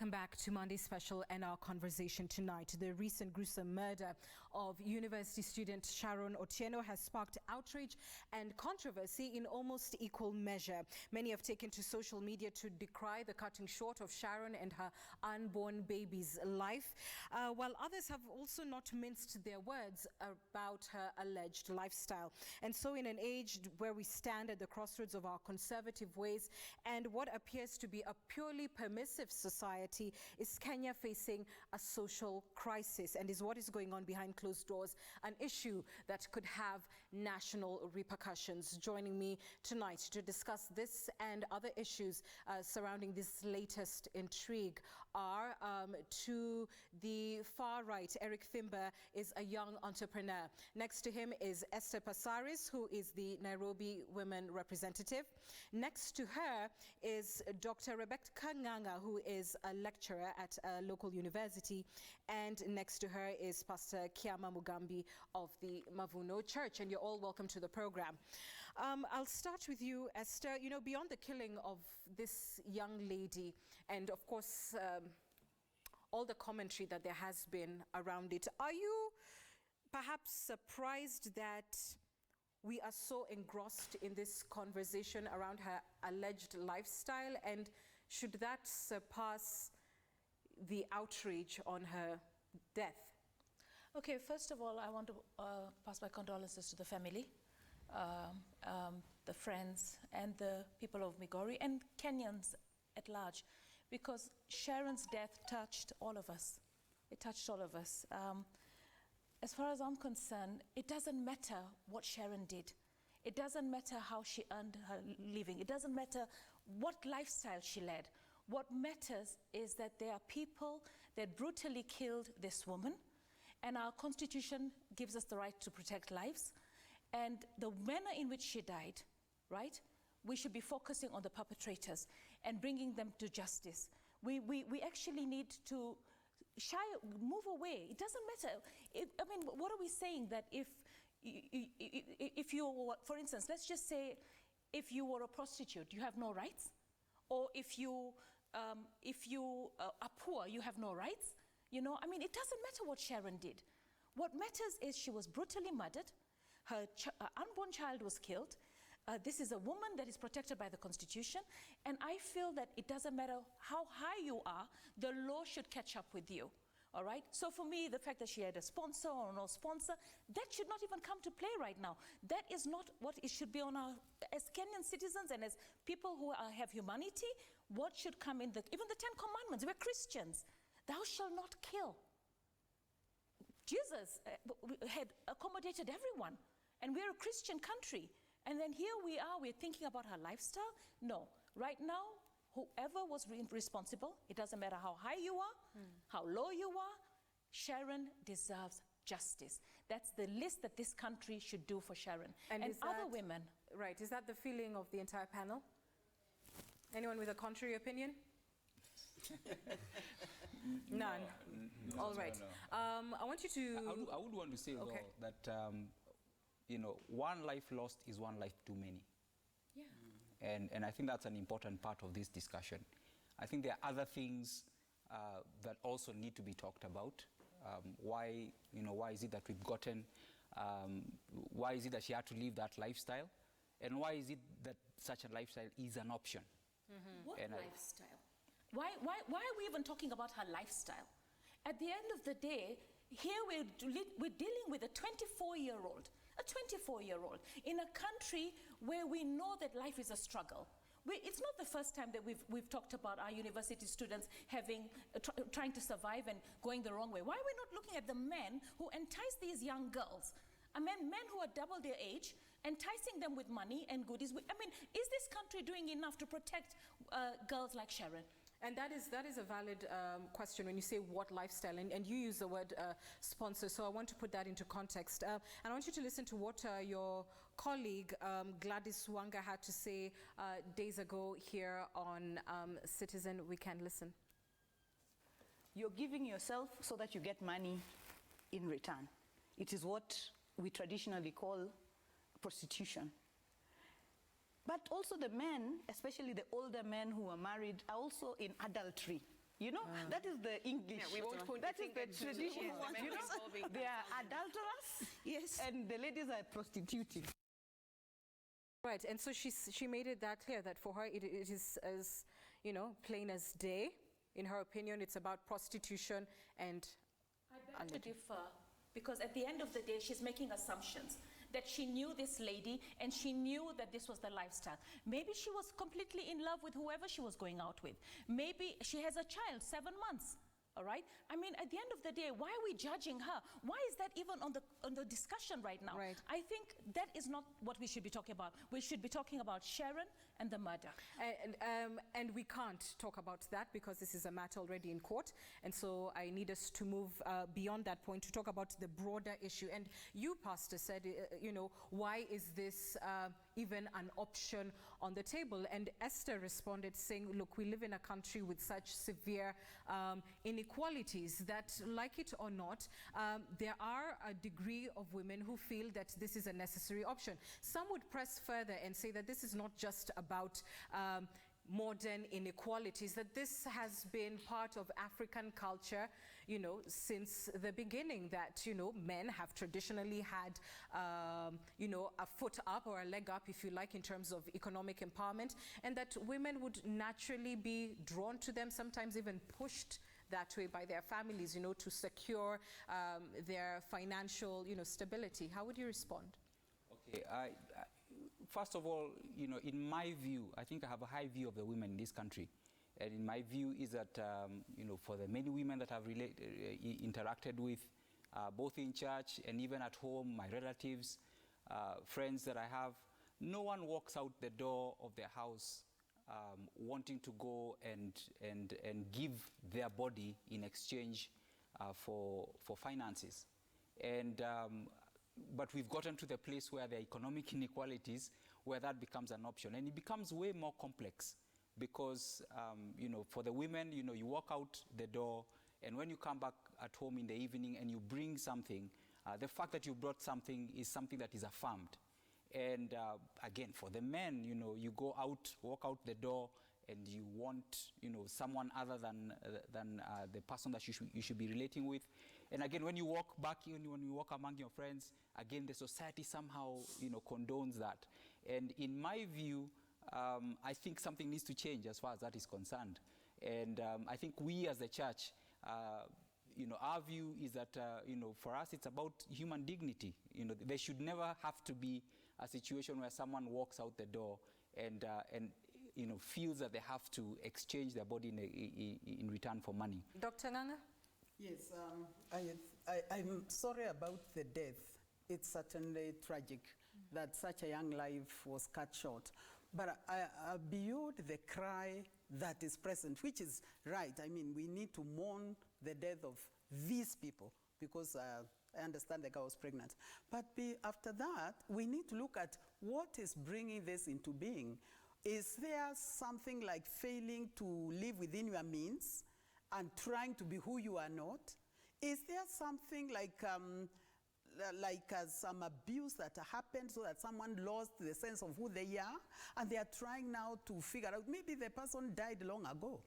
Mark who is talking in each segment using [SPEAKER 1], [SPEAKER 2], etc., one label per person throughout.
[SPEAKER 1] Welcome back to Monday Special and our conversation tonight. The recent gruesome murder of university student Sharon Otieno has sparked outrage and controversy in almost equal measure. Many have taken to social media to decry the cutting short of Sharon and her unborn baby's life, while others have also not minced their words about her alleged lifestyle. And so in an age where we stand at the crossroads of our conservative ways and what appears to be a purely permissive society, is Kenya facing a social crisis? And is what is going on behind closed doors an issue that could have national repercussions? Joining me tonight to discuss this and other issues surrounding this latest intrigue are to the far right. Eric Thimba is a young entrepreneur. Next to him is Esther Passaris, who is the Nairobi Women Representative. Next to her is Dr. Rebecca Nganga, who is a lecturer at a local university. And next to her is Pastor Kiama Mugambi of the Mavuno Church. And you're all welcome to the program. I'll start with you, Esther. You know, beyond the killing of this young lady and, of course, all the commentary that there has been around it, are you perhaps surprised that we are so engrossed in this conversation around her alleged lifestyle? And should that surpass the outrage on her death?
[SPEAKER 2] Okay, first of all, I want to pass my condolences to the family, the friends, and the people of Migori, and Kenyans at large, because Sharon's death touched all of us. It touched all of us. As far as I'm concerned, it doesn't matter what Sharon did. It doesn't matter how she earned her living. It doesn't matter what lifestyle she led. What matters is that there are people that brutally killed this woman, and our constitution gives us the right to protect lives. And the manner in which she died, right? We should be focusing on the perpetrators and bringing them to justice. We actually need to move away. It doesn't matter. I mean, what are we saying? That if you were, for instance, let's just say, if you were a prostitute, you have no rights, or if you are poor, you have no rights. You know, I mean, it doesn't matter what Sharon did. What matters is she was brutally murdered. Her unborn child was killed. This is a woman that is protected by the Constitution, and I feel that it doesn't matter how high you are, the law should catch up with you. All right? So for me, the fact that she had a sponsor or no sponsor, that should not even come to play right now. That is not what it should be on our, as Kenyan citizens and as people who have humanity, what should come in even the 10 Commandments. We're Christians. Thou shalt not kill. Jesus had accommodated everyone, and we're a Christian country. And then here we are, we're thinking about her lifestyle. No, right now, whoever was responsible, it doesn't matter how high you are, how low you are, Sharon deserves justice. That's the list that this country should do for Sharon and other women.
[SPEAKER 1] Right, is that the feeling of the entire panel? Anyone with a contrary opinion? None.
[SPEAKER 3] No,
[SPEAKER 1] all right.
[SPEAKER 3] No.
[SPEAKER 1] I want you to...
[SPEAKER 3] I would want to say, though, that you know, one life lost is one life too many.
[SPEAKER 2] Yeah.
[SPEAKER 3] And I think that's an important part of this discussion. I think there are other things that also need to be talked about. Why is it that we've gotten, why is it that she had to live that lifestyle? And why is it that such a lifestyle is an option?
[SPEAKER 2] What lifestyle? Why are we even talking about her lifestyle? At the end of the day, here we're dealing with a 24-year-old. A 24-year-old in a country where we know that life is a struggle. It's not the first time that we've talked about our university students trying to survive and going the wrong way. Why are we not looking at the men who entice these young girls? Men who are double their age, enticing them with money and goodies. I mean, is this country doing enough to protect girls like Sharon?
[SPEAKER 1] And that is a valid question when you say what lifestyle, and you use the word sponsor, so I want to put that into context. And I want you to listen to what your colleague Gladys Wanga had to say days ago here on Citizen. We can listen.
[SPEAKER 4] You're giving yourself so that you get money in return. It is what we traditionally call prostitution. But also the men, especially the older men who are married, are also in adultery. You know, that is the English.
[SPEAKER 5] Yeah, we won't point
[SPEAKER 4] that
[SPEAKER 5] the
[SPEAKER 4] is the
[SPEAKER 5] finger and
[SPEAKER 4] traditional
[SPEAKER 5] yes,
[SPEAKER 4] one.
[SPEAKER 5] the men
[SPEAKER 4] You know,
[SPEAKER 5] involving
[SPEAKER 4] they are adulterers,
[SPEAKER 1] Yes.
[SPEAKER 4] and the ladies are prostituting.
[SPEAKER 1] Right, and so she made it that clear that for her it is as, you know, plain as day. In her opinion, it's about prostitution and...
[SPEAKER 2] I beg to differ, because at the end of the day, she's making assumptions that she knew this lady and she knew that this was the lifestyle. Maybe she was completely in love with whoever she was going out with. Maybe she has a child, 7 months. All right? I mean, at the end of the day, why are we judging her? Why is that even on the discussion right now?
[SPEAKER 1] Right.
[SPEAKER 2] I think that is not what we should be talking about. We should be talking about Sharon and the murder.
[SPEAKER 1] And we can't talk about that because this is a matter already in court. And so I need us to move beyond that point to talk about the broader issue. And you, Pastor, said, you know, why is this even an option on the table? And Esther responded saying, look, we live in a country with such severe inequalities that, like it or not, there are a degree of women who feel that this is a necessary option. Some would press further and say that this is not just about modern inequalities, that this has been part of African culture, you know, since the beginning, that, you know, men have traditionally had, you know, a foot up or a leg up, if you like, in terms of economic empowerment, and that women would naturally be drawn to them, sometimes even pushed that way by their families, you know, to secure their financial, you know, stability. How would you respond?
[SPEAKER 3] Okay, first of all, you know, in my view, I think I have a high view of the women in this country. And in my view is that, you know, for the many women that I've interacted with, both in church and even at home, my relatives, friends that I have, no one walks out the door of their house wanting to go and give their body in exchange for finances. And but we've gotten to the place where there are economic inequalities where that becomes an option. And it becomes way more complex because, you know, for the women, you know, you walk out the door and when you come back at home in the evening and you bring something, the fact that you brought something is something that is affirmed. And again, for the men, you know, you go out, walk out the door and you want, you know, someone other than the person that you should be relating with. And again, when you walk back in, when you walk among your friends, again, the society somehow, you know, condones that. And in my view, I think something needs to change as far as that is concerned. And I think we as the church, you know, our view is that, you know, for us, it's about human dignity. You know, there should never have to be a situation where someone walks out the door and you know, feels that they have to exchange their body in return for money.
[SPEAKER 1] Dr. Nganga?
[SPEAKER 6] Yes, I'm sorry about the death. It's certainly tragic that such a young life was cut short. But beyond the cry that is present, which is right, I mean, we need to mourn the death of these people because I understand the girl was pregnant. But after that, we need to look at what is bringing this into being. Is there something like failing to live within your means and trying to be who you are not? Is there something like some abuse that happened so that someone lost the sense of who they are and they are trying now to figure out, maybe the person died long ago.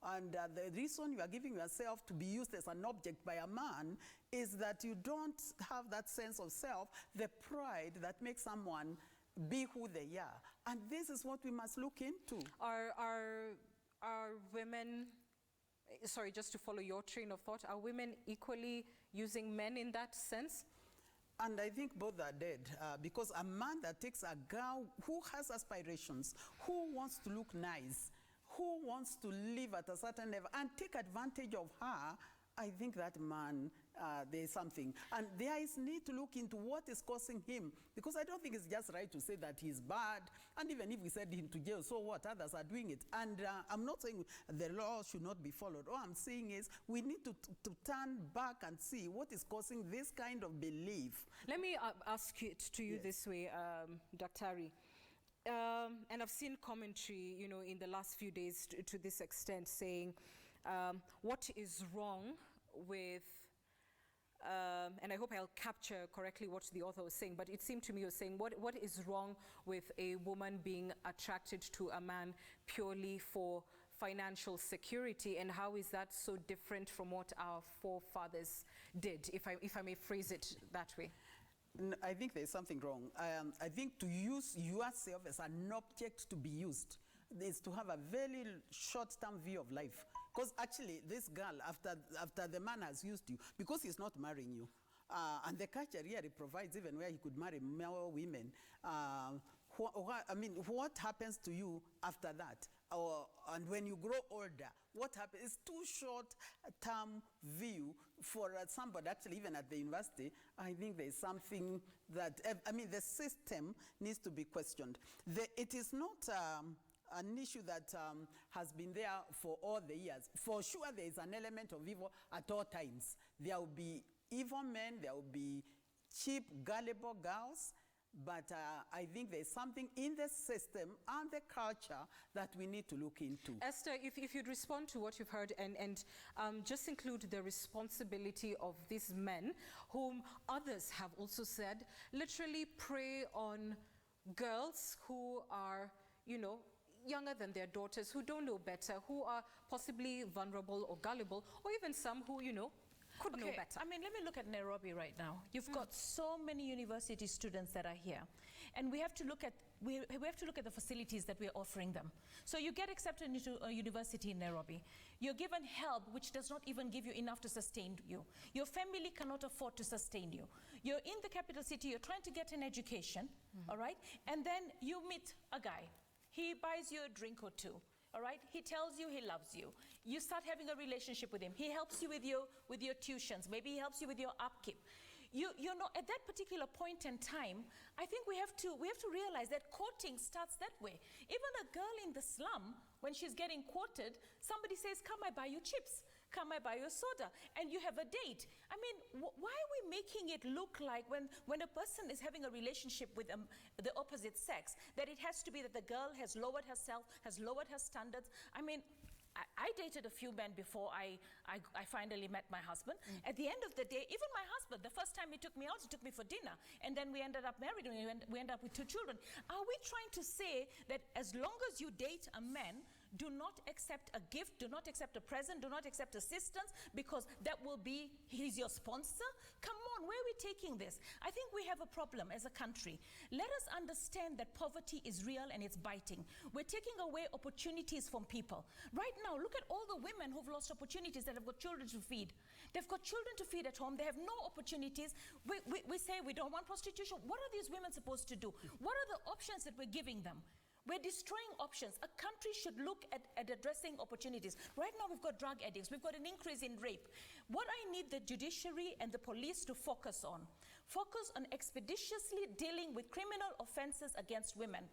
[SPEAKER 6] And the reason you are giving yourself to be used as an object by a man is that you don't have that sense of self, the pride that makes someone be who they are. And this is what we must look into.
[SPEAKER 1] Are women, sorry, just to follow your train of thought, are women equally using men in that sense?
[SPEAKER 6] And I think both are dead because a man that takes a girl who has aspirations, who wants to look nice, who wants to live at a certain level and take advantage of her, I think that man, there is something. And there is need to look into what is causing him, because I don't think it's just right to say that he's bad, and even if we send him to jail, so what? Others are doing it. And I'm not saying the law should not be followed. All I'm saying is we need to turn back and see what is causing this kind of belief.
[SPEAKER 1] Let me ask it to you this way, Dr. Ari. And I've seen commentary, you know, in the last few days to this extent saying what is wrong with, and I hope I'll capture correctly what the author was saying, but it seemed to me he was saying what is wrong with a woman being attracted to a man purely for financial security, and how is that so different from what our forefathers did, if I may phrase it that way?
[SPEAKER 6] I think there's something wrong. I think to use yourself as an object to be used is to have a very short-term view of life. Because actually, this girl, after the man has used you, because he's not marrying you, and the culture really provides even where he could marry more women, what happens to you after that? And when you grow older, what happens? It's too short-term view for somebody, actually, even at the university. I think there's something that, the system needs to be questioned. It is not an issue that has been there for all the years. For sure, there is an element of evil at all times. There will be evil men, there will be cheap, gullible girls, but I think there's something in the system and the culture that we need to look into.
[SPEAKER 1] Esther, if you'd respond to what you've heard and just include the responsibility of these men, whom others have also said literally prey on girls who are, younger than their daughters, who don't know better, who are possibly vulnerable or gullible, or even some who, could know better.
[SPEAKER 2] Let me look at Nairobi right now. You've got so many university students that are here, and we have to look at the facilities that we're offering them. So you get accepted into a university in Nairobi. You're given help which does not even give you enough to sustain you. Your family cannot afford to sustain you. You're in the capital city, you're trying to get an education, all right? And then you meet a guy. He buys you a drink or two. All right, he tells you he loves you. You start having a relationship with him. He helps you with your tuitions. Maybe he helps you with your upkeep. You know, at that particular point in time, I think we have to realize that courting starts that way. Even a girl in the slum, when she's getting courted, somebody says, "Come, I buy you chips. Come, I buy you soda," and you have a date. Why are we making it look like when a person is having a relationship with the opposite sex, that it has to be that the girl has lowered herself, has lowered her standards? I dated a few men before I finally met my husband. At the end of the day, even my husband, the first time he took me out, he took me for dinner. And then we ended up married and we ended up with 2 children. Are we trying to say that as long as you date a man, do not accept a gift, do not accept a present, do not accept assistance, because that will be, he's your sponsor? Come on, where are we taking this? I think we have a problem as a country. Let us understand that poverty is real and it's biting. We're taking away opportunities from people. Right now, look at all the women who've lost opportunities that have got children to feed. They've got children to feed at home. They have no opportunities. We say we don't want prostitution. What are these women supposed to do? What are the options that we're giving them? We're destroying options. A country should look at addressing opportunities. Right now we've got drug addicts. We've got an increase in rape. What I need the judiciary and the police to focus on expeditiously dealing with criminal offenses against women,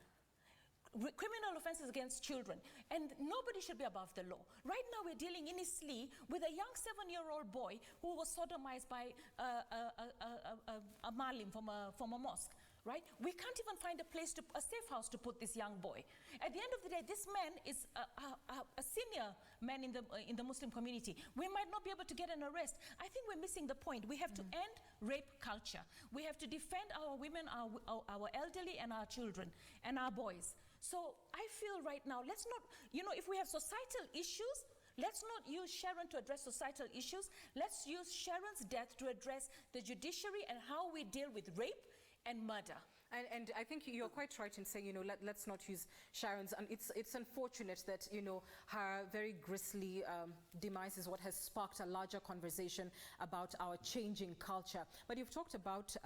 [SPEAKER 2] criminal offenses against children, and nobody should be above the law. Right now we're dealing in Eastleigh with a young 7-year-old boy who was sodomized by a malim from a mosque. Right? We can't even find a safe house to put this young boy. At the end of the day, this man is a senior man in the Muslim community. We might not be able to get an arrest. I think we're missing the point. We have to end rape culture. We have to defend our women, our elderly, and our children, and our boys. So I feel right now, let's not, if we have societal issues, let's not use Sharon to address societal issues. Let's use Sharon's death to address the judiciary and how we deal with rape and murder.
[SPEAKER 1] And I think you're quite right in saying, let's not use Sharon's. And it's unfortunate that, her very grisly demise is what has sparked a larger conversation about our changing culture. But you've talked about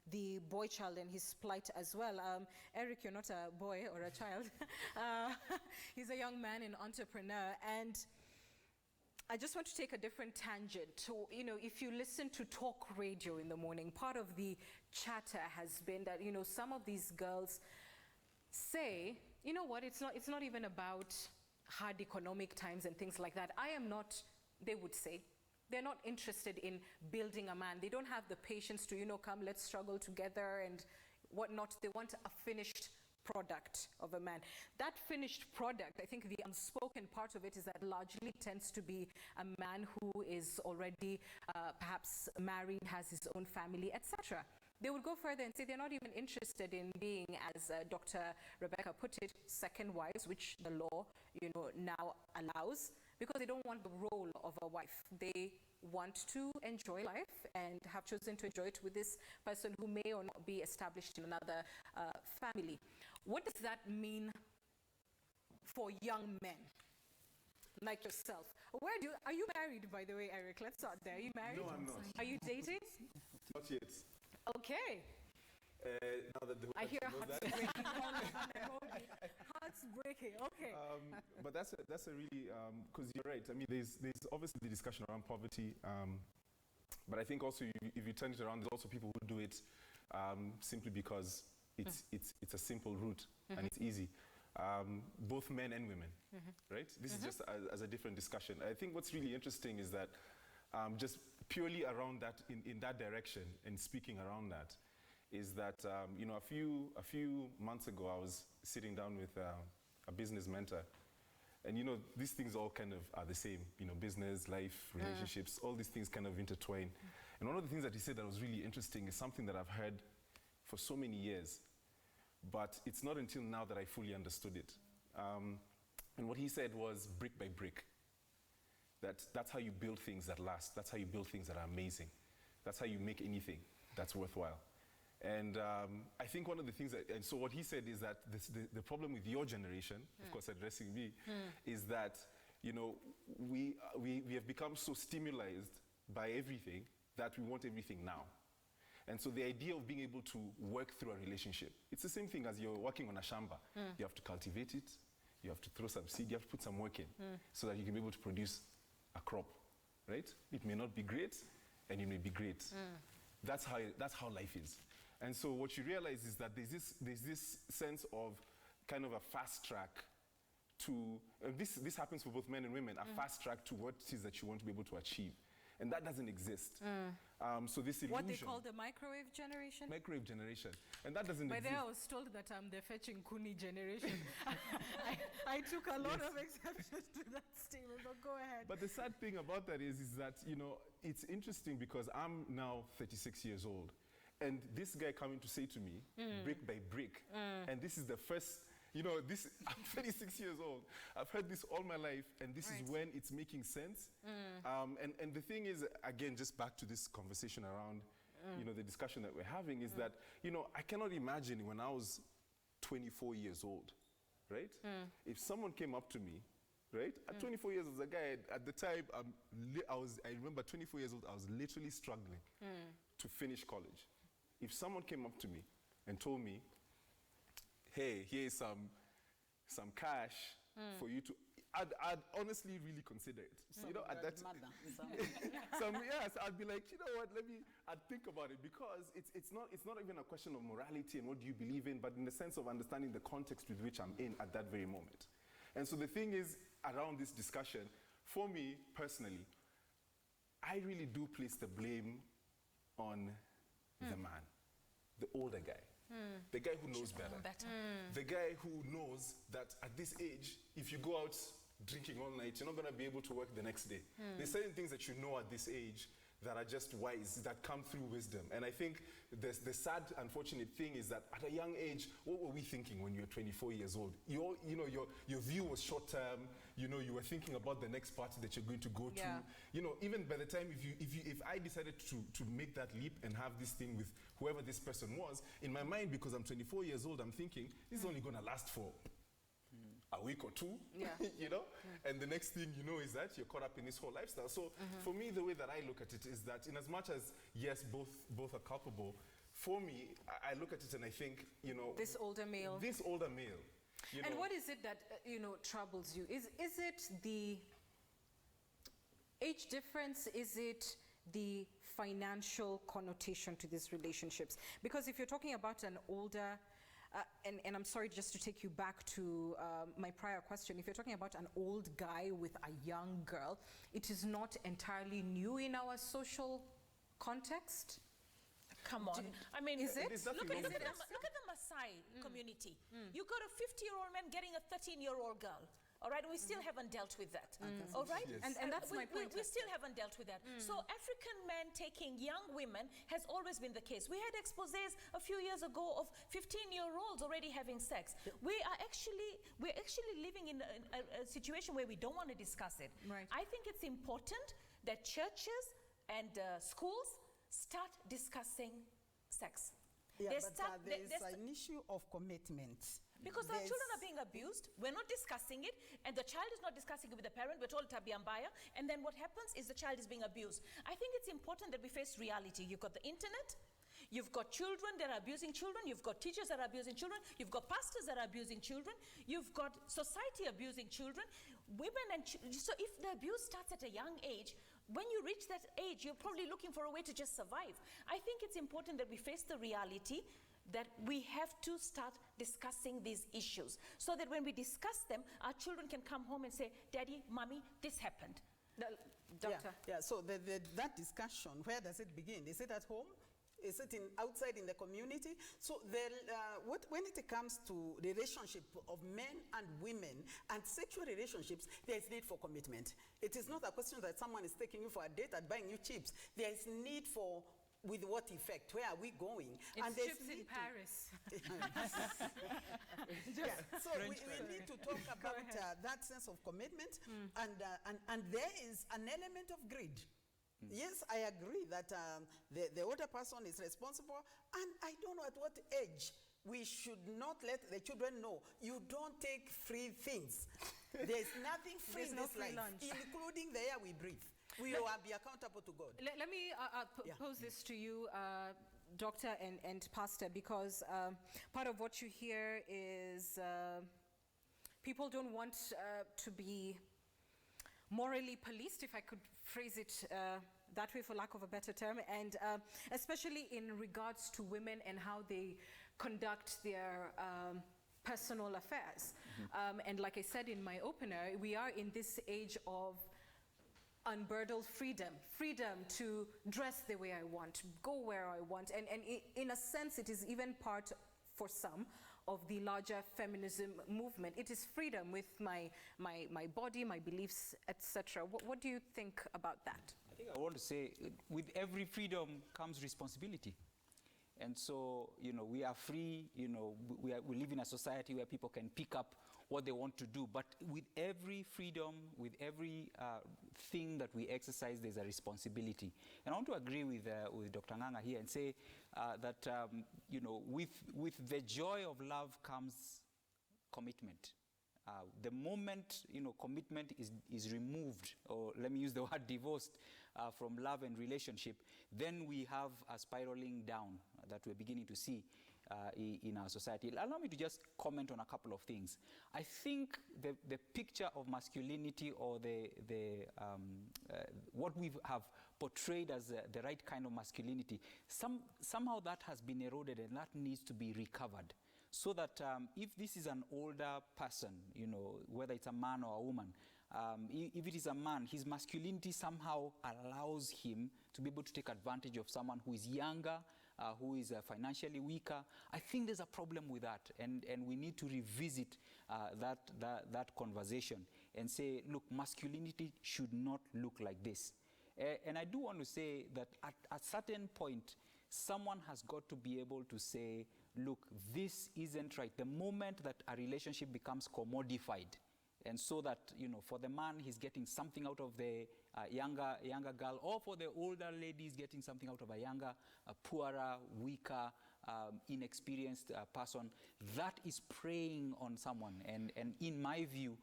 [SPEAKER 1] the boy child and his plight as well. Eric, you're not a boy or a child. He's a young man, an entrepreneur. And I just want to take a different tangent. So, if you listen to talk radio in the morning, part of the chatter has been that, some of these girls say, you know what, it's not even about hard economic times and things like that. They would say, they're not interested in building a man. They don't have the patience to, come, let's struggle together and whatnot. They want a finished product of a man. That finished product, I think the unspoken part of it is that largely tends to be a man who is already perhaps married, has his own family, etc. They would go further and say they're not even interested in being, as Dr. Rebecca put it, second wives, which the law, now allows, because they don't want the role of a wife. They want to enjoy life and have chosen to enjoy it with this person who may or not be established in another family. What does that mean for young men like yourself? Are you married, by the way, Eric? Let's start there. Are you married?
[SPEAKER 5] No, I'm not.
[SPEAKER 1] Are you dating?
[SPEAKER 5] Not yet.
[SPEAKER 1] Okay.
[SPEAKER 5] Now that the
[SPEAKER 1] I hear
[SPEAKER 5] knows
[SPEAKER 1] hearts
[SPEAKER 5] that.
[SPEAKER 1] breaking all over Nairobi. Hearts breaking. Okay.
[SPEAKER 5] But that's a really, because you're right. I mean, there's obviously the discussion around poverty, but I think also if you turn it around, there's also people who do it simply because it's a simple route and it's easy. Both men and women, right? This is just as a different discussion. I think what's really interesting is that just purely around that, in that direction, and speaking around that, is that a few months ago I was sitting down with a business mentor, and these things all kind of are the same. Business, life, relationships, all these things kind of intertwine. And one of the things that he said that was really interesting is something that I've heard for so many years, but it's not until now that I fully understood it. And what he said was brick by brick. That's how you build things that last. That's how you build things that are amazing. That's how you make anything that's worthwhile. And I think one of the things and so what he said is that the problem with your generation, of course addressing me, is that, we have become so stimulated by everything that we want everything now. And so the idea of being able to work through a relationship, it's the same thing as you're working on a shamba. You have to cultivate it, you have to throw some seed, you have to put some work in so that you can be able to produce a crop, right? It may not be great, and it may be great. That's how life is. And so what you realize is that there's this sense of kind of a fast track to, this happens for both men and women, a fast track to what it is that you want to be able to achieve. And that doesn't exist. So this illusion.
[SPEAKER 1] What they call the microwave generation?
[SPEAKER 5] Microwave generation. And that doesn't exist.
[SPEAKER 1] By then I was told that I'm the fetching kuni generation. I took a lot of exceptions to that statement, but go ahead.
[SPEAKER 5] But the sad thing about that is that, it's interesting because I'm now 36 years old. And this guy coming to say to me, brick by brick, and this is the first, I'm 36 years old. I've heard this all my life, and this is when it's making sense. And the thing is, again, just back to this conversation around, the discussion that we're having is that, I cannot imagine when I was 24 years old, right? If someone came up to me, right? At 24 years old, as a guy, at the time, I remember 24 years old, I was literally struggling to finish college. If someone came up to me and told me, hey, here's some cash for you to, I'd honestly really consider it. So, at that yes, I'd be like, you know what, I'd think about it, because it's not even a question of morality and what do you believe in, but in the sense of understanding the context with which I'm in at that very moment. And so the thing is, around this discussion, for me personally, I really do place the blame on the man, the older guy, the guy who knows better, the guy who knows that at this age, if you go out drinking all night, you're not going to be able to work the next day. There's certain things that you know at this age that are just wise, that come through wisdom. And I think the sad, unfortunate thing is that at a young age, what were we thinking when you were 24 years old? Your view was short term. You were thinking about the next party that you're going to go to. Even by the time if I decided to make that leap and have this thing with whoever this person was, in my mind, because I'm 24 years old, I'm thinking this is only going to last for a week or two, and the next thing you know is that you're caught up in this whole lifestyle. So for me, the way that I look at it is that in as much as, yes, both are culpable, for me, I look at it and I think,
[SPEAKER 1] This older male. And what is it that, troubles you? Is it the age difference? Is it the financial connotation to these relationships? Because if you're talking about an older, and I'm sorry just to take you back to my prior question, if you're talking about an old guy with a young girl, it is not entirely new in our social context.
[SPEAKER 2] Come on. I mean,
[SPEAKER 1] is it?
[SPEAKER 2] Look at the Maasai community. You got a 50-year-old man getting a 13-year-old girl. All right, we still haven't dealt with that. All right,
[SPEAKER 5] Yes.
[SPEAKER 1] And that's my point.
[SPEAKER 2] We still haven't dealt with that. So African men taking young women has always been the case. We had exposés a few years ago of 15-year-olds already having sex. We're actually living in a situation where we don't want to discuss it.
[SPEAKER 1] Right.
[SPEAKER 2] I think it's important that churches and schools start discussing sex.
[SPEAKER 6] Yeah,
[SPEAKER 2] They
[SPEAKER 6] but
[SPEAKER 2] start-
[SPEAKER 6] there
[SPEAKER 2] they-
[SPEAKER 6] is
[SPEAKER 2] they
[SPEAKER 6] an issue of commitment.
[SPEAKER 2] Because our
[SPEAKER 6] There's-
[SPEAKER 2] children are being abused, we're not discussing it, and the child is not discussing it with the parent, we're told Tabia Mbaya, and then what happens is the child is being abused. I think it's important that we face reality. You've got the internet, you've got children that are abusing children, you've got teachers that are abusing children, you've got pastors that are abusing children, you've got society abusing children, women and so if the abuse starts at a young age, when you reach that age, you're probably looking for a way to just survive. I think it's important that we face the reality that we have to start discussing these issues so that when we discuss them, our children can come home and say, Daddy, Mommy, this happened.
[SPEAKER 1] Doctor.
[SPEAKER 6] Yeah, so that discussion, where does it begin? Is it at home? Is it outside in the community? So when it comes to relationship of men and women and sexual relationships, there is need for commitment. It is not a question that someone is taking you for a date and buying you chips. There is need for with what effect? Where are we going?
[SPEAKER 1] It's
[SPEAKER 6] there's
[SPEAKER 1] chips in
[SPEAKER 6] need to-
[SPEAKER 1] Paris.
[SPEAKER 6] Yeah, so we need to talk about that sense of commitment, and there is an element of greed. Yes, I agree that the older person is responsible, and I don't know at what age we should not let the children know you don't take free things. There's nothing free
[SPEAKER 1] There's
[SPEAKER 6] in
[SPEAKER 1] no
[SPEAKER 6] this
[SPEAKER 1] free
[SPEAKER 6] life,
[SPEAKER 1] lunch.
[SPEAKER 6] including the air we breathe. We will be accountable to God.
[SPEAKER 1] Let me
[SPEAKER 6] Yeah.
[SPEAKER 1] pose this to you, Doctor and Pastor, because part of what you hear is people don't want to be morally policed, if I could phrase it that way for lack of a better term, and especially in regards to women and how they conduct their personal affairs. And like I said in my opener, we are in this age of unbridled freedom to dress the way I want, go where I want, and in a sense it is even part for some of the larger feminism movement. It is freedom with my body, my beliefs, etc. What do you think about that?
[SPEAKER 3] I think I want to say, with every freedom comes responsibility. And so, you know, we are free, you know, we live in a society where people can pick up what they want to do, but with every freedom, with every thing that we exercise, there's a responsibility. And I want to agree with Dr. Ng'ang'a here and say that, you know, with the joy of love comes commitment. The moment, you know, commitment is removed, or let me use the word divorced, from love and relationship, then we have a spiraling down that we're beginning to see in our society. Allow me to just comment on a couple of things. I think the picture of masculinity, or what we have portrayed as the right kind of masculinity, somehow that has been eroded, and that needs to be recovered. So that if this is an older person, you know, whether it's a man or a woman, if it is a man, his masculinity somehow allows him to be able to take advantage of someone who is younger, who is financially weaker. I think there's a problem with that, and we need to revisit that conversation and say, look, masculinity should not look like this. And I do want to say that at a certain point, someone has got to be able to say, look, this isn't right. The moment that a relationship becomes commodified, and so that, you know, for the man, he's getting something out of the younger girl, or for the older lady, he's getting something out of a younger, poorer, weaker, inexperienced person, that is preying on someone. And in my view,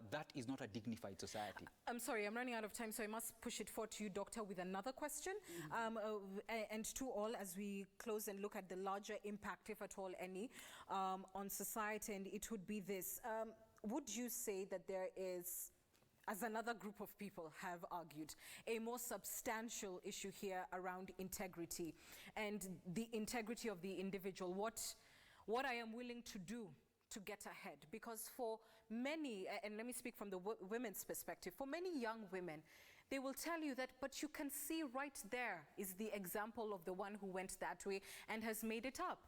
[SPEAKER 3] that is not a dignified society.
[SPEAKER 1] I'm sorry, I'm running out of time, so I must push it forward to you, Doctor, with another question. And to all, as we close and look at the larger impact, if at all any, on society, and it would be this. Would you say that there is, as another group of people have argued, a more substantial issue here around integrity and the integrity of the individual? What I am willing to do to get ahead? Because for many, and let me speak from the women's perspective, for many young women, they will tell you that, but you can see right there is the example of the one who went that way and has made it up.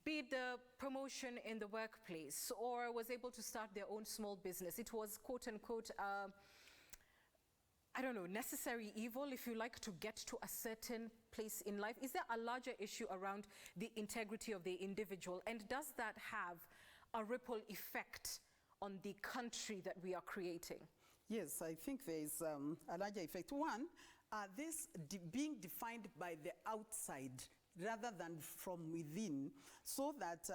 [SPEAKER 1] be it the promotion in the workplace or was able to start their own small business. It was quote unquote, I don't know, necessary evil, if you like, to get to a certain place in life. Is there a larger issue around the integrity of the individual? And does that have a ripple effect on the country that we are creating?
[SPEAKER 6] Yes, I think there is a larger effect. One, this being defined by the outside rather than from within, so that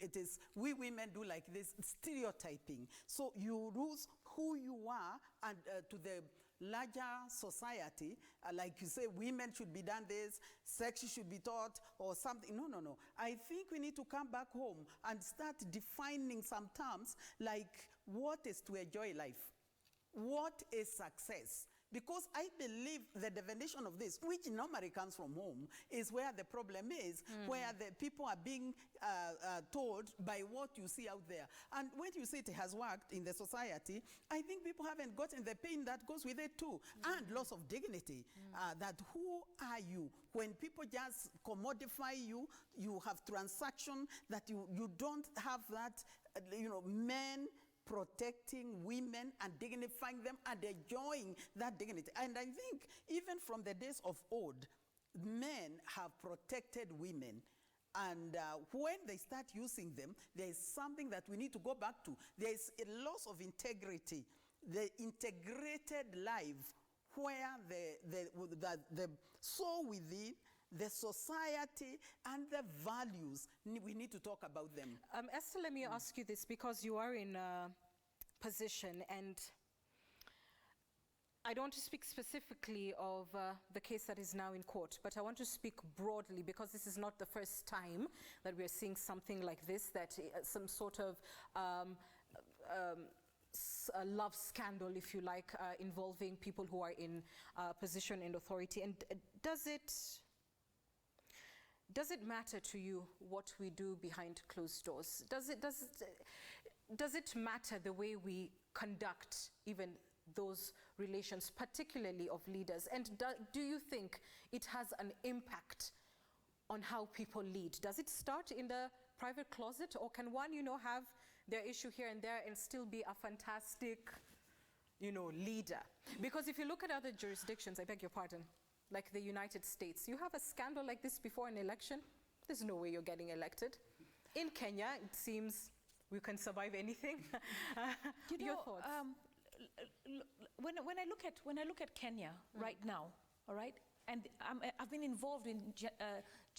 [SPEAKER 6] it is, we women do like this stereotyping. So you lose who you are and to the larger society, like you say, women should be done this, sex should be taught or something. No, no, no. I think we need to come back home and start defining some terms like what is to enjoy life, what is success. Because I believe the definition of this, which normally comes from home, is where the problem is, where the people are being told by what you see out there. And when you say it has worked in the society, I think people haven't gotten the pain that goes with it too, and loss of dignity. That who are you? When people just commodify you, you have transaction that you don't have that, men protecting women and dignifying them and enjoying that dignity. And I think even from the days of old, men have protected women. And when they start using them, there is something that we need to go back to. There is a loss of integrity, the integrated life where the soul within, the society and the values, we need to talk about them.
[SPEAKER 1] Esther, let me ask you this, because you are in a position, and I don't want to speak specifically of the case that is now in court, but I want to speak broadly, because this is not the first time that we are seeing something like this, that some sort of a love scandal, if you like, involving people who are in position in authority. And does it matter to you what we do behind closed doors? Does it matter the way we conduct even those relations, particularly of leaders? And do you think it has an impact on how people lead? Does it start in the private closet, or can one, have their issue here and there and still be a fantastic, leader? Because if you look at other jurisdictions, I beg your pardon, like the United States, you have a scandal like this before an election, there's no way you're getting elected. In Kenya, it seems we can survive anything. Your thoughts?
[SPEAKER 2] When I look at Kenya right now, all right, and I've been involved in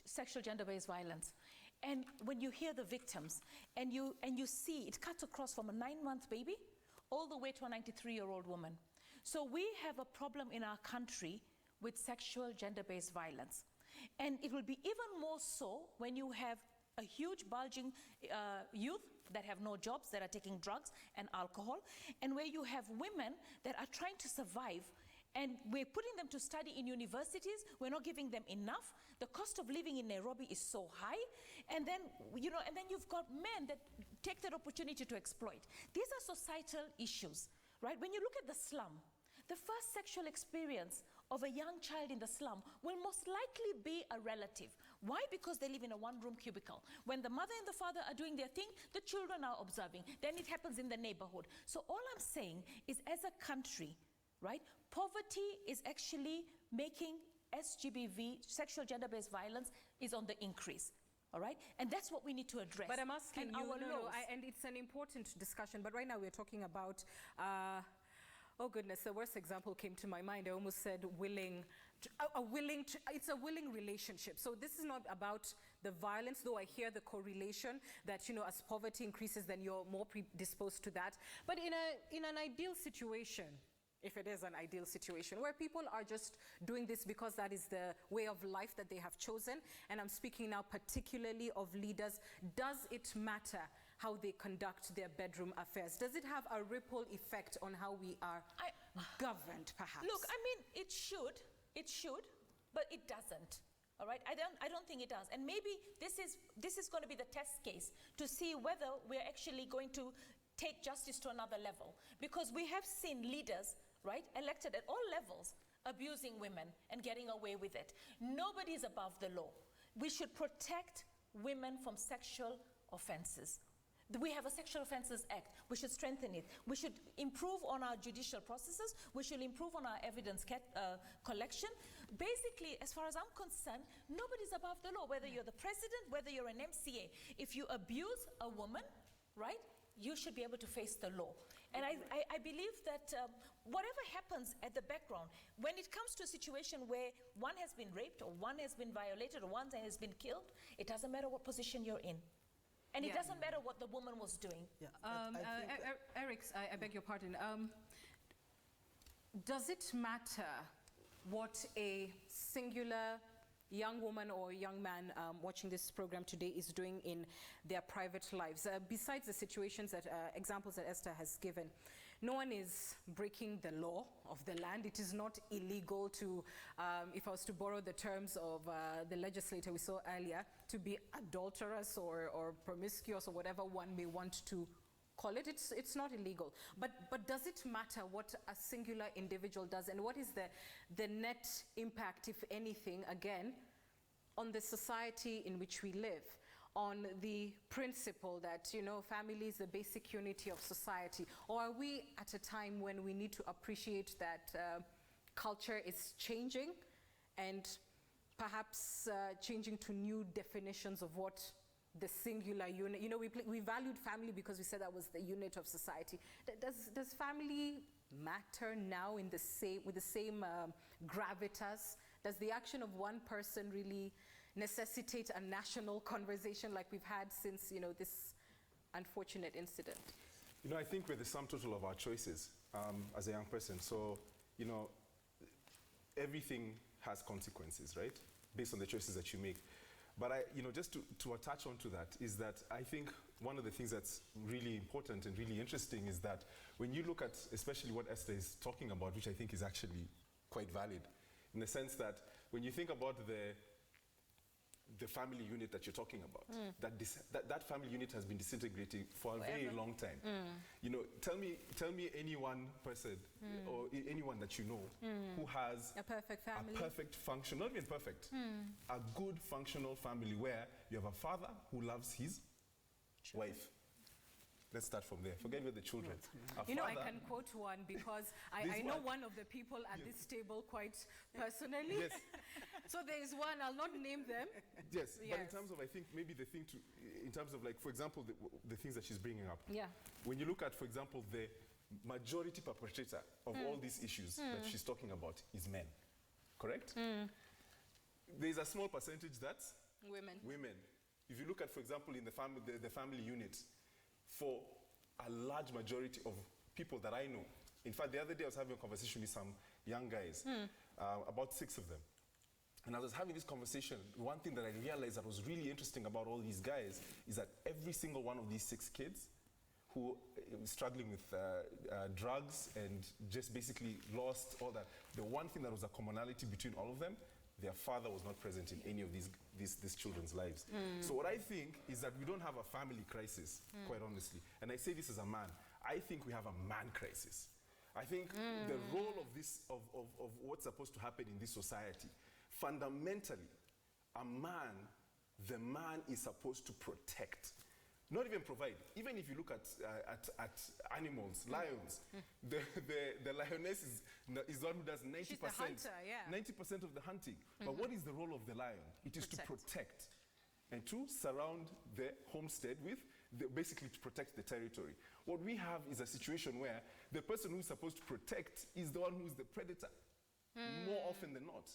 [SPEAKER 2] sexual gender-based violence, and when you hear the victims and you see it cuts across from a 9-month baby all the way to a 93-year-old woman. So we have a problem in our country with sexual gender-based violence. And it will be even more so when you have a huge bulging youth that have no jobs, that are taking drugs and alcohol, and where you have women that are trying to survive, and we're putting them to study in universities, we're not giving them enough. The cost of living in Nairobi is so high, and then, and then you've got men that take that opportunity to exploit. These are societal issues, right? When you look at the slum, the first sexual experience of a young child in the slum will most likely be a relative. Why? Because they live in a one-room cubicle. When the mother and the father are doing their thing, the children are observing. Then it happens in the neighborhood. So all I'm saying is, as a country, right, poverty is actually making SGBV, sexual gender-based violence, is on the increase. All right? And that's what we need to address.
[SPEAKER 1] But I'm asking
[SPEAKER 2] and
[SPEAKER 1] you, and it's an important discussion, but right now we're talking about oh goodness, the worst example came to my mind. I almost said it's a willing relationship. So this is not about the violence, though I hear the correlation that, as poverty increases, then you're more predisposed to that. But in an ideal situation, if it is an ideal situation, where people are just doing this because that is the way of life that they have chosen, and I'm speaking now particularly of leaders, does it matter how they conduct their bedroom affairs? Does it have a ripple effect on how we are governed, perhaps?
[SPEAKER 2] Look, I mean, it should, but it doesn't. All right, I don't think it does. And maybe this is going to be the test case to see whether we're actually going to take justice to another level. Because we have seen leaders, right, elected at all levels, abusing women and getting away with it. Nobody's above the law. We should protect women from sexual offenses. We have a Sexual Offences Act. We should strengthen it. We should improve on our judicial processes. We should improve on our evidence collection. Basically, as far as I'm concerned, nobody's above the law, whether you're the president, whether you're an MCA. If you abuse a woman, right, you should be able to face the law. And I believe that whatever happens at the background, when it comes to a situation where one has been raped or one has been violated or one has been killed, it doesn't matter what position you're in. And it doesn't matter what the woman was doing.
[SPEAKER 6] Yeah,
[SPEAKER 1] Eric, I beg your pardon. Does it matter what a singular young woman or young man watching this program today is doing in their private lives? Besides the situations that, examples that Esther has given, no one is breaking the law of the land. It is not illegal to, if I was to borrow the terms of the legislator we saw earlier, to be adulterous or promiscuous or whatever one may want to call it. It's not illegal. But does it matter what a singular individual does, and what is the net impact, if anything, again, on the society in which we live? On the principle that, you know, family is the basic unity of society? Or are we at a time when we need to appreciate that culture is changing and perhaps changing to new definitions of what the singular unit, you know, we valued family because we said that was the unit of society. Does family matter now in the same, with the same gravitas? Does the action of one person really necessitate a national conversation like we've had since, you know, this unfortunate incident?
[SPEAKER 5] You know, I think we're the sum total of our choices as a young person. So, you know, everything has consequences, right? Based on the choices that you make. But you know, just to attach onto that is that I think one of the things that's really important and really interesting is that when you look at, especially what Esther is talking about, which I think is actually quite valid, in the sense that when you think about the family unit that you're talking about, that family unit has been disintegrating for a very long time. You know, tell me any one person or anyone that you know who has
[SPEAKER 1] a perfect family,
[SPEAKER 5] a perfect function, not even perfect, a good functional family where you have a father who loves his wife. Let's start from there. Forget about the children.
[SPEAKER 1] You know, I can quote one because I know one of the people at this table quite personally.
[SPEAKER 5] Yes.
[SPEAKER 1] So there is one, I'll not name them.
[SPEAKER 5] Yes, but in terms of, I think, maybe the thing to, in terms of, like, for example, the things that she's bringing up.
[SPEAKER 1] Yeah.
[SPEAKER 5] When you look at, for example, the majority perpetrator of all these issues that she's talking about is men, correct? There's a small percentage that's women. If you look at, for example, in the family unit, for a large majority of people that I know. In fact, the other day I was having a conversation with some young guys, about 6 of them. And I was having this conversation, one thing that I realized that was really interesting about all these guys is that every single one of these 6 kids who was struggling with drugs and just basically lost all that, the one thing that was a commonality between all of them, their father was not present in any of these children's lives. So what I think is that we don't have a family crisis, quite honestly. And I say this as a man. I think we have a man crisis. I think the role of this, of what's supposed to happen in this society, fundamentally, the man is supposed to protect. Not even provide. Even if you look at animals, lions, the lioness is the one who does 90%.
[SPEAKER 1] She's the hunter, yeah.
[SPEAKER 5] 90% of the hunting. But what is the role of the lion? It is to protect and to surround the homestead with, basically to protect the territory. What we have is a situation where the person who's supposed to protect is the one who's the predator, more often than not.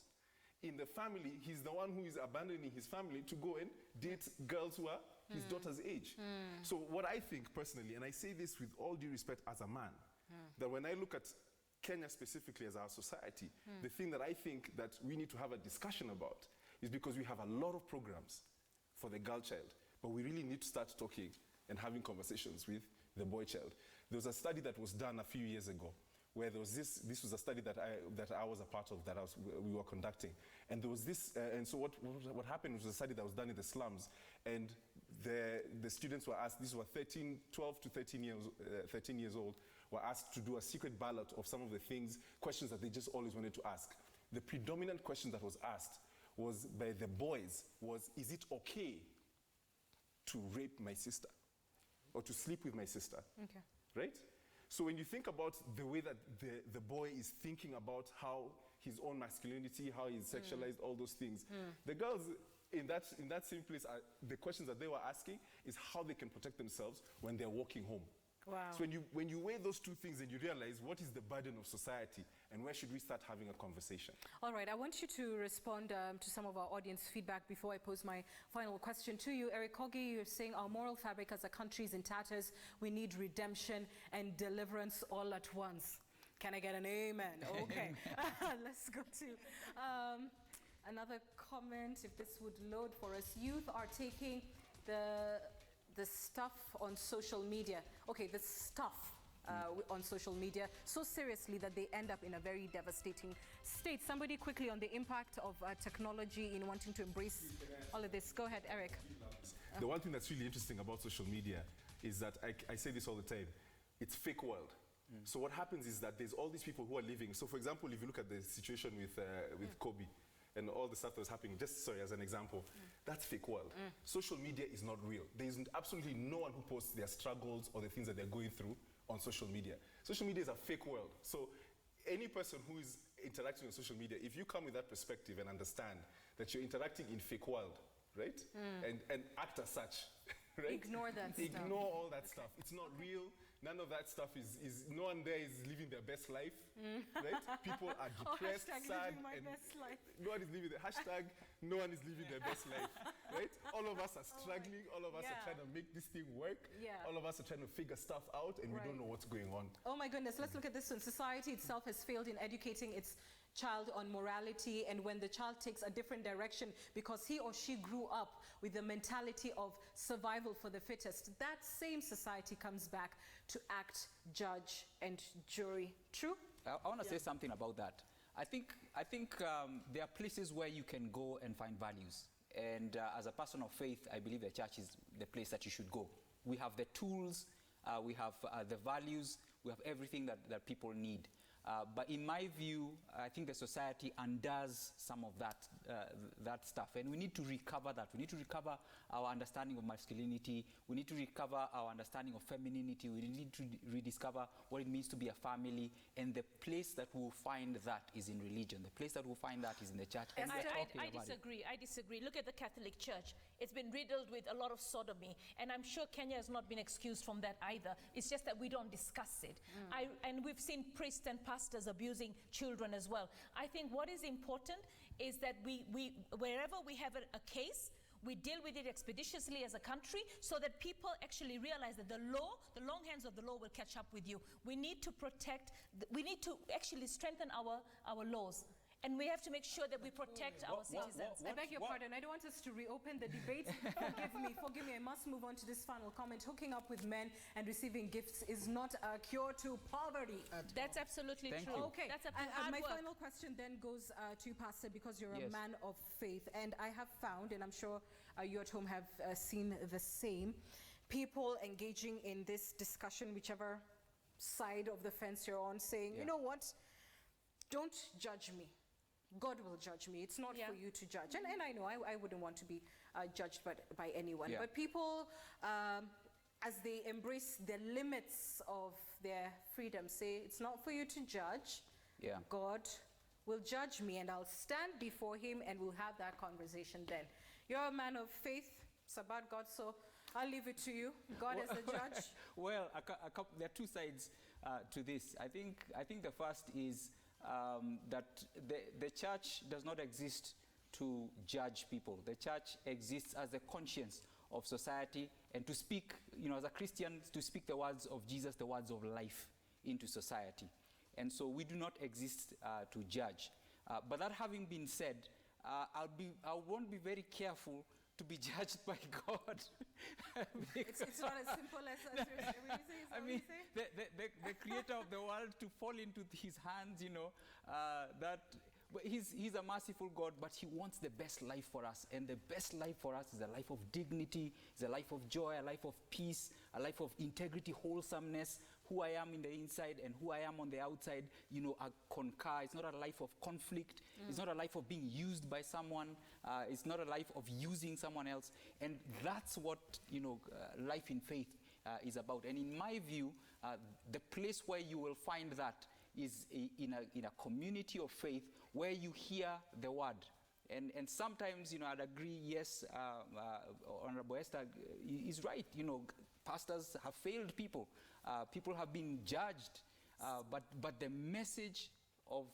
[SPEAKER 5] In the family, he's the one who is abandoning his family to go and date girls who are his daughter's age. So what I think personally, and I say this with all due respect as a man, that when I look at Kenya specifically as our society, the thing that I think that we need to have a discussion about is because we have a lot of programs for the girl child, but we really need to start talking and having conversations with the boy child. There was a study that was done a few years ago where there was this was a study that I was a part of, we were conducting. And there was this, and so what happened was a study that was done in the slums, and the students were asked, these were 12 to 13 years old, were asked to do a secret ballot of some of the questions that they just always wanted to ask. The predominant question that was asked was by the boys was, is it okay to rape my sister or to sleep with my sister.
[SPEAKER 1] Okay.
[SPEAKER 5] Right? So when you think about the way that the boy is thinking about how his own masculinity, how he's sexualized, all those things, the girls in that same place, the questions that they were asking is how they can protect themselves when they're walking home.
[SPEAKER 1] Wow.
[SPEAKER 5] So when you weigh those two things and you realize what is the burden of society and where should we start having a conversation?
[SPEAKER 1] All right, I want you to respond to some of our audience feedback before I pose my final question to you. Eric Kogi, you're saying our moral fabric as a country is in tatters. We need redemption and deliverance all at once. Can I get an amen? Okay. Let's go to another comment, if this would load for us. Youth are taking the stuff on social media. Okay, the stuff on social media so seriously that they end up in a very devastating state. Somebody quickly on the impact of technology in wanting to embrace all of this. Go ahead, Eric.
[SPEAKER 5] The one thing that's really interesting about social media is that I say this all the time, it's fake world. So what happens is that there's all these people who are living. So for example, if you look at the situation with Kobe and all the stuff that was happening, just sorry, as an example, that's fake world. Social media is not real. There is absolutely no one who posts their struggles or the things that they're going through on social media. Social media is a fake world. So any person who is interacting on social media, if you come with that perspective and understand that you're interacting in fake world, right? And act as such, right?
[SPEAKER 1] Ignore that stuff.
[SPEAKER 5] Ignore all that stuff. It's not real. None of that stuff is no one there is living their best life, right? People are depressed, sad,
[SPEAKER 1] living my
[SPEAKER 5] and
[SPEAKER 1] best life.
[SPEAKER 5] no one is living the hashtag. No one is living their best life, right? All of us are struggling. All of us are trying to make this thing work.
[SPEAKER 1] Yeah.
[SPEAKER 5] All of us are trying to figure stuff out, and we don't know what's going on.
[SPEAKER 1] Oh my goodness, let's look at this one. Society itself has failed in educating its child on morality, and when the child takes a different direction because he or she grew up with the mentality of survival for the fittest, that same society comes back to act, judge, and jury. True?
[SPEAKER 3] I want to say something about that. I think there are places where you can go and find values. And as a person of faith, I believe the church is the place that you should go. We have the tools, we have the values, we have everything that people need. But in my view, I think the society undoes some of that stuff. And we need to recover that. We need to recover our understanding of masculinity. We need to recover our understanding of femininity. We need to rediscover what it means to be a family. And the place that we'll find that is in religion. The place that we'll find that is in the church. And we're talking
[SPEAKER 2] I
[SPEAKER 3] about
[SPEAKER 2] disagree. I disagree. Look at the Catholic Church. It's been riddled with a lot of sodomy. And I'm sure Kenya has not been excused from that either. It's just that we don't discuss it. And we've seen priests and pastors abusing children as well. I think what is important is that we wherever we have a case, we deal with it expeditiously as a country so that people actually realize that the law, the long hands of the law will catch up with you. We need to protect, we need to actually strengthen our laws. And we have to make sure that we protect our citizens.
[SPEAKER 1] I beg your pardon, I don't want us to reopen the debate. Forgive me, I must move on to this final comment. Hooking up with men and receiving gifts is not a cure to poverty.
[SPEAKER 2] That's absolutely
[SPEAKER 3] Thank
[SPEAKER 2] true.
[SPEAKER 3] you.
[SPEAKER 1] Okay,
[SPEAKER 2] That's
[SPEAKER 1] and my
[SPEAKER 2] hard work.
[SPEAKER 1] final question then goes to you, Pastor, because you're
[SPEAKER 3] Yes.
[SPEAKER 1] a man of faith. And I have found, and I'm sure you at home have seen the same, people engaging in this discussion, whichever side of the fence you're on, saying, you know what, don't judge me. God will judge me. It's not for you to judge. And I know I wouldn't want to be judged by anyone.
[SPEAKER 3] Yeah.
[SPEAKER 1] But people, as they embrace the limits of their freedom, say, it's not for you to judge.
[SPEAKER 3] Yeah.
[SPEAKER 1] God will judge me, and I'll stand before him, and we'll have that conversation then. You're a man of faith. It's about God, so I'll leave it to you. God as the judge.
[SPEAKER 3] Well, there are two sides to this. I think the first is that the church does not exist to judge people. The church exists as the conscience of society, and to speak, as a Christian, to speak the words of Jesus, the words of life into society. And so we do not exist to judge. But that having been said, I won't be very careful to be judged by God.
[SPEAKER 2] It's not as simple as
[SPEAKER 3] I mean, the creator of the world, to fall into his hands, but he's a merciful God, but he wants the best life for us. And the best life for us is a life of dignity, is a life of joy, a life of peace, a life of integrity, wholesomeness, who I am in the inside and who I am on the outside, you know, concur. It's not a life of conflict. It's not a life of being used by someone. It's not a life of using someone else. And that's what, you know, life in faith is about. And in my view, the place where you will find that is in a community of faith where you hear the word. And sometimes, you know, I'd agree, yes, Honorable Esther is right. You know, pastors have failed people. People have been judged. But the message of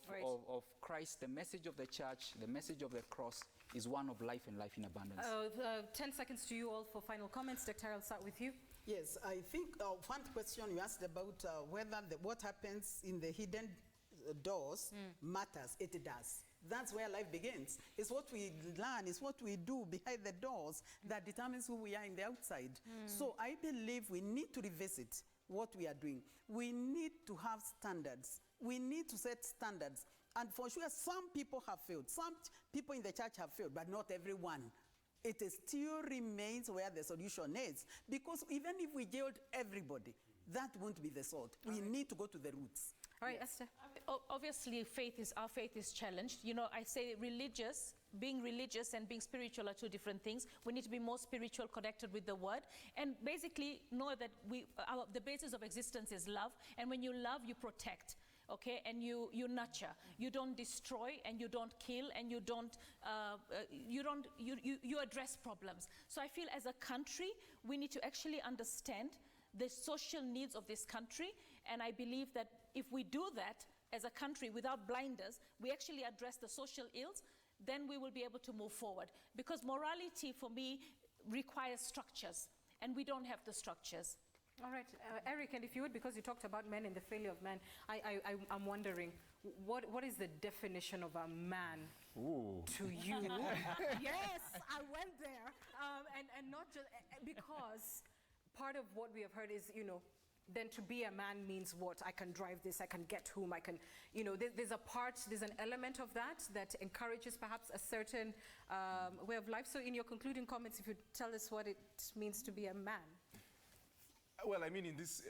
[SPEAKER 3] Christ, the message of the church, the message of the cross is one of life and life in abundance.
[SPEAKER 1] 10 seconds to you all for final comments. Dr. I'll start with you.
[SPEAKER 6] Yes, I think one question you asked about whether what happens in the hidden doors matters. It does. That's where life begins. It's what we learn, it's what we do behind the doors that determines who we are in the outside. So I believe we need to revisit what we are doing. We need to have standards. We need to set standards. And for sure, some people have failed. Some people in the church have failed, but not everyone. It still remains where the solution is. Because even if we jailed everybody, that won't be the sort. We need to go to the roots.
[SPEAKER 1] All right, Esther.
[SPEAKER 2] Obviously, our faith is challenged. You know, I say being religious and being spiritual are two different things. We need to be more spiritual, connected with the word, and basically know that the basis of existence is love. And when you love, you protect. Okay, and you nurture. You don't destroy, and you don't kill, and you address problems. So I feel as a country, we need to actually understand the social needs of this country, and I believe that if we do that as a country without blinders, we actually address the social ills, then we will be able to move forward. Because morality, for me, requires structures, and we don't have the structures.
[SPEAKER 1] All right, Eric, and if you would, because you talked about men and the failure of men, I'm wondering, what is the definition of a man to you? Yes, I went there. And not just, because part of what we have heard is, you know, then to be a man means what? I can drive this, I can get whom, I can, you know, there's an element of that encourages perhaps a certain way of life. So in your concluding comments, if you tell us what it means to be a man.
[SPEAKER 5] Well, I mean, in this,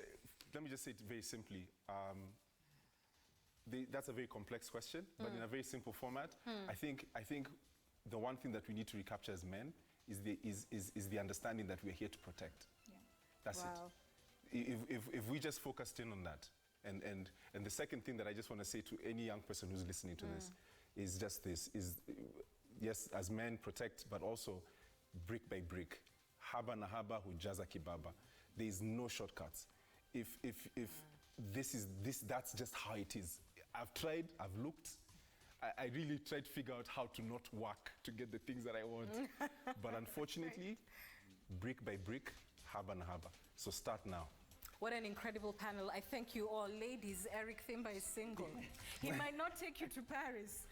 [SPEAKER 5] let me just say it very simply. That's a very complex question, but in a very simple format. I think the one thing that we need to recapture as men is the understanding that we're here to protect.
[SPEAKER 2] Yeah.
[SPEAKER 5] That's it. If we just focused in on that, and the second thing that I just want to say to any young person who's listening to this is just this, yes, as men protect, but also brick by brick. Haba na haba hujaza kibaba. There is no shortcuts. If that's just how it is. I've tried, I've looked. I really tried to figure out how to not work to get the things that I want. But unfortunately, brick by brick, haba na haba. So start now.
[SPEAKER 1] What an incredible panel. I thank you all. Ladies, Eric Thimba is single. He might not take you to Paris,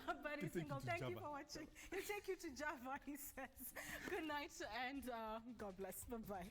[SPEAKER 1] but he's single. Thank you for watching. He'll take you to Java, he says. Good night and God bless. Bye-bye.